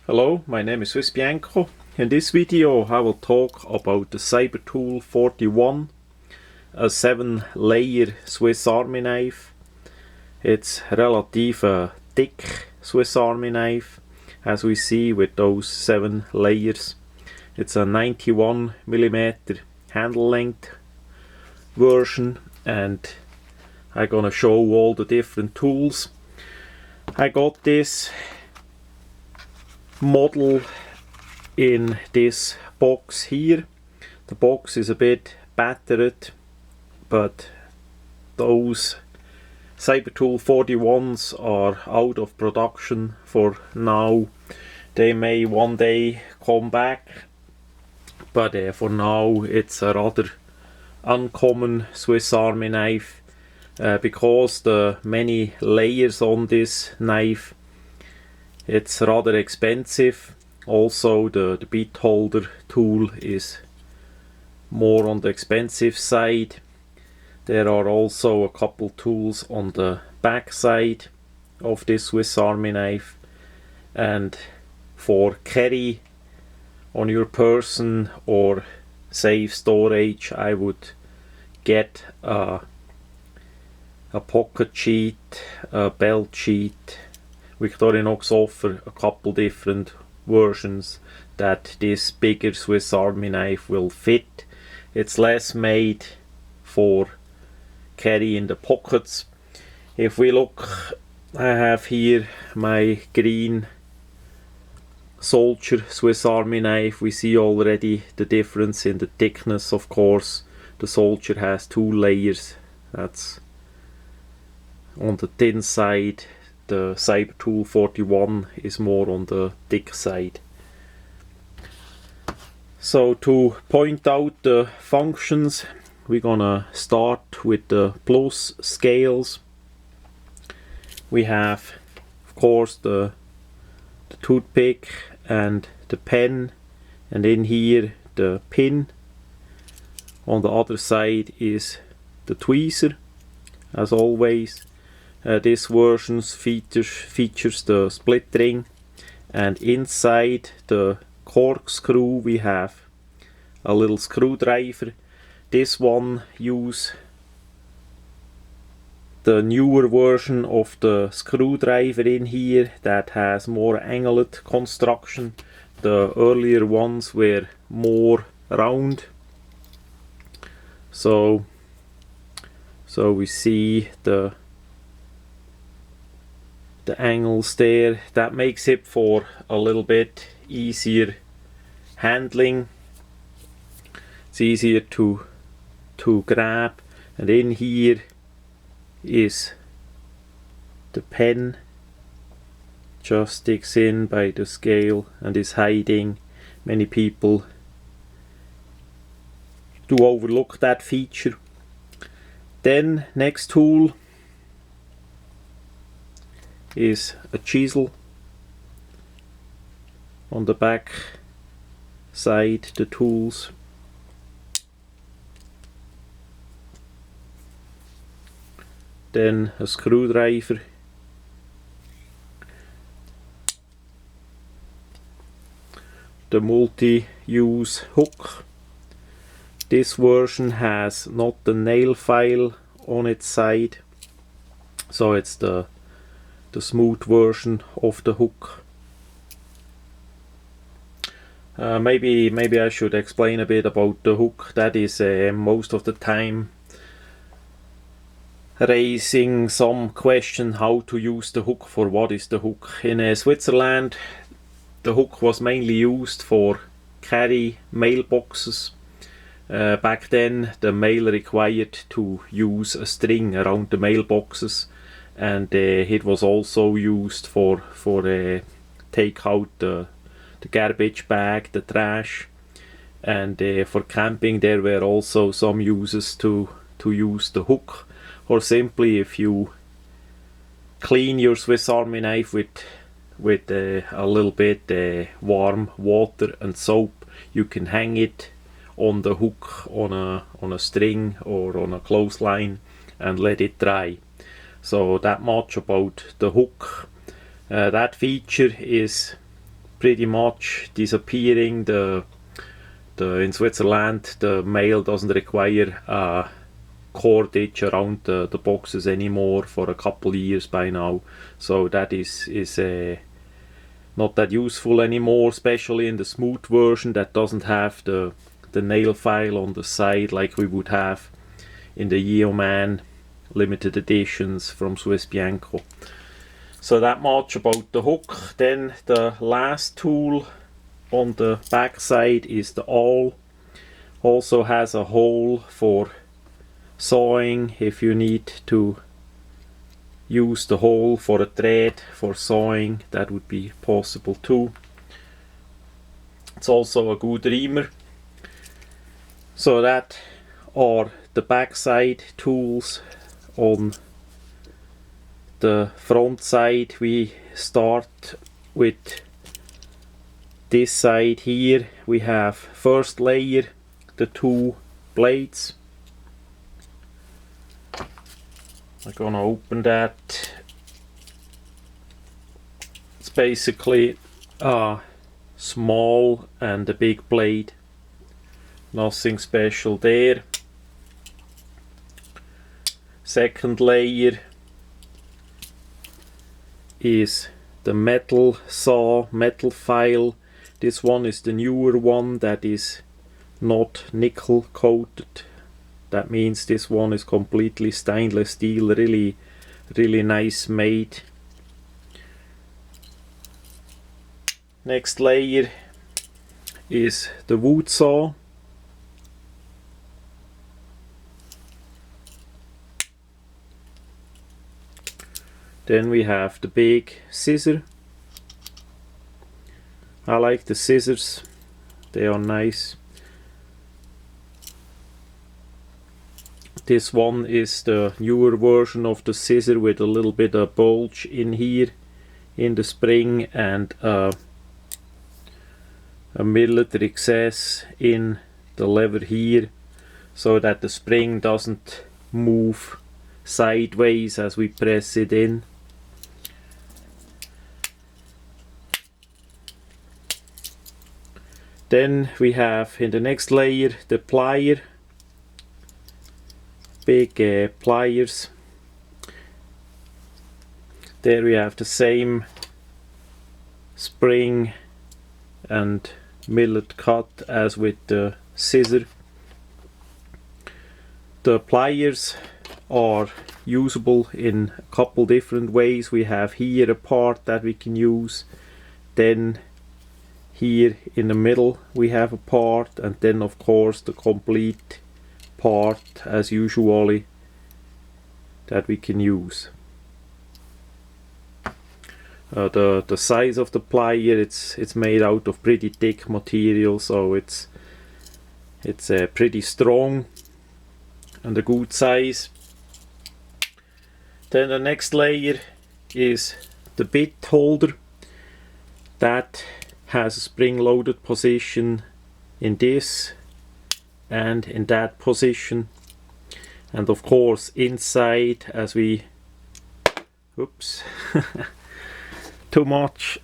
Hello, my name is swissbianco. In this video I will talk about the cybertool 41, a 7-layer Swiss Army knife. It's relative thick Swiss Army knife, as we see with those 7 layers. It's a 91mm handle length version, and I'm gonna show all the different tools. I got this model in this box here. The box is a bit battered, but those cybertool 41s are out of production for now. They may one day come back, but for now it's a rather uncommon Swiss Army knife because the many layers on this knife. It's rather expensive. Also the bit holder tool is more on the expensive side. There are also a couple tools on the back side of this Swiss Army knife, and for carry on your person or safe storage I would get a pocket sheet, a belt sheet. Victorinox offer a couple different versions that this bigger Swiss Army knife will fit. It's less made for carry in the pockets. If we look, I have here my green soldier Swiss Army knife. We see already the difference in the thickness. Of course, the soldier has 2 layers. That's on the thin side. The cybertool 41 is more on the thick side. So to point out the functions, we're gonna start with the plus scales. We have, of course, the toothpick and the pen, and in here the pin. On the other side is the tweezer, as always. This version features the split ring, and inside the corkscrew we have a little screwdriver. This one uses the newer version of the screwdriver in here that has more angled construction. The earlier ones were more round. So we see the angles there. That makes it for a little bit easier handling. It's easier to grab, and in here is the pen. Just sticks in by the scale and is hiding. Many people do overlook that feature. Then next tool is a chisel. On the back side the tools. Then a screwdriver. The multi-use hook. This version has not the nail file on its side, so it's the smooth version of the hook. Maybe I should explain a bit about the hook. That is most of the time raising some question how to use the hook. For what is the hook? In Switzerland the hook was mainly used for carry mailboxes. Back then the mail required to use a string around the mailboxes, and it was also used for take out the garbage bag, the trash, and for camping there were also some uses to use the hook, or simply if you clean your Swiss Army knife with a little bit warm water and soap, you can hang it on the hook on a string or on a clothesline and let it dry. So that much about the hook. That feature is pretty much disappearing. In Switzerland the mail doesn't require a cordage around the boxes anymore for a couple years by now, so that is not that useful anymore, especially in the smooth version that doesn't have the nail file on the side like we would have in the Yeoman limited editions from Swissbianco. So that much about the hook. Then the last tool on the back side is the awl. Also has a hole for sawing if you need to use the hole for a thread for sawing, that would be possible too. It's also a good reamer. So that are the backside tools. On the front side we start with this side here. We have first layer, the two blades. I'm gonna open that. It's basically a small and a big blade, nothing special there. Second layer is the metal saw, metal file. This one is the newer one that is not nickel coated. That means this one is completely stainless steel, really nice made. Next layer is the wood saw. Then we have the big scissor. I like the scissors, they are nice. This one is the newer version of the scissor with a little bit of bulge in here in the spring and a millet recess in the lever here, so that the spring doesn't move sideways as we press it in. Then we have in the next layer the plier, big pliers. There we have the same spring and millet cut as with the scissor. The pliers are usable in a couple different ways. We have here a part that we can use, then here in the middle we have a part, and then of course the complete part as usually that we can use. The size of the plier, it's made out of pretty thick material, so it's pretty strong and a good size. Then the next layer is the bit holder. That has a spring-loaded position in this and in that position, and of course inside, as we oops too much,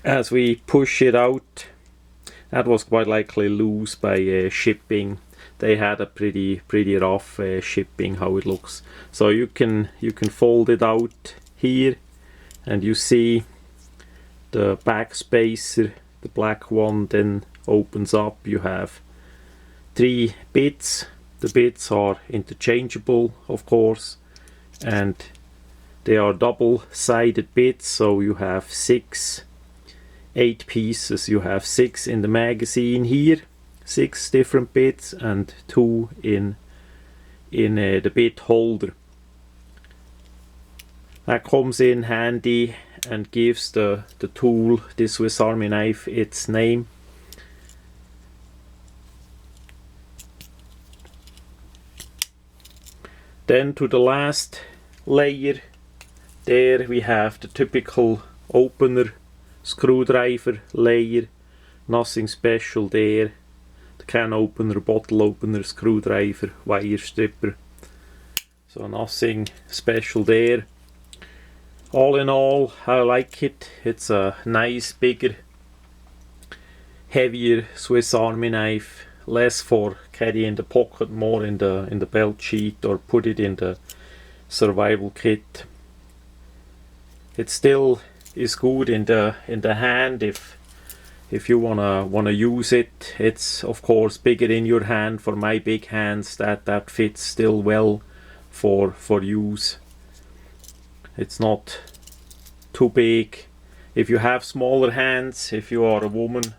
as we push it out. That was quite likely loose by shipping. They had a pretty rough shipping, how it looks. So you can fold it out here, and you see the back spacer, the black one, then opens up. You have 3 bits. The bits are interchangeable, of course, and they are double-sided bits, so you have 8 pieces. You have 6 in the magazine here, 6 different bits, and 2 in the bit holder. That comes in handy and gives the tool, this Swiss Army knife, its name. Then to the last layer, there we have the typical opener, screwdriver layer, nothing special there. The can opener, bottle opener, screwdriver, wire stripper, so nothing special there. All in all, I like it. It's a nice, bigger, heavier Swiss Army knife, less for carry in the pocket, more in the belt sheath, or put it in the survival kit. It still is good in the hand if you wanna use it. It's of course bigger in your hand. For my big hands, that fits still well for use. It's not too big. If you have smaller hands, if you are a woman,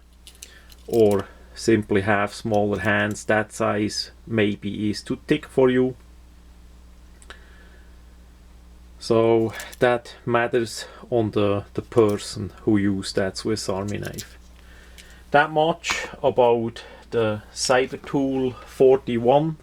or simply have smaller hands, that size maybe is too thick for you. So that matters on the person who used that Swiss Army knife. That much about the cybertool 41.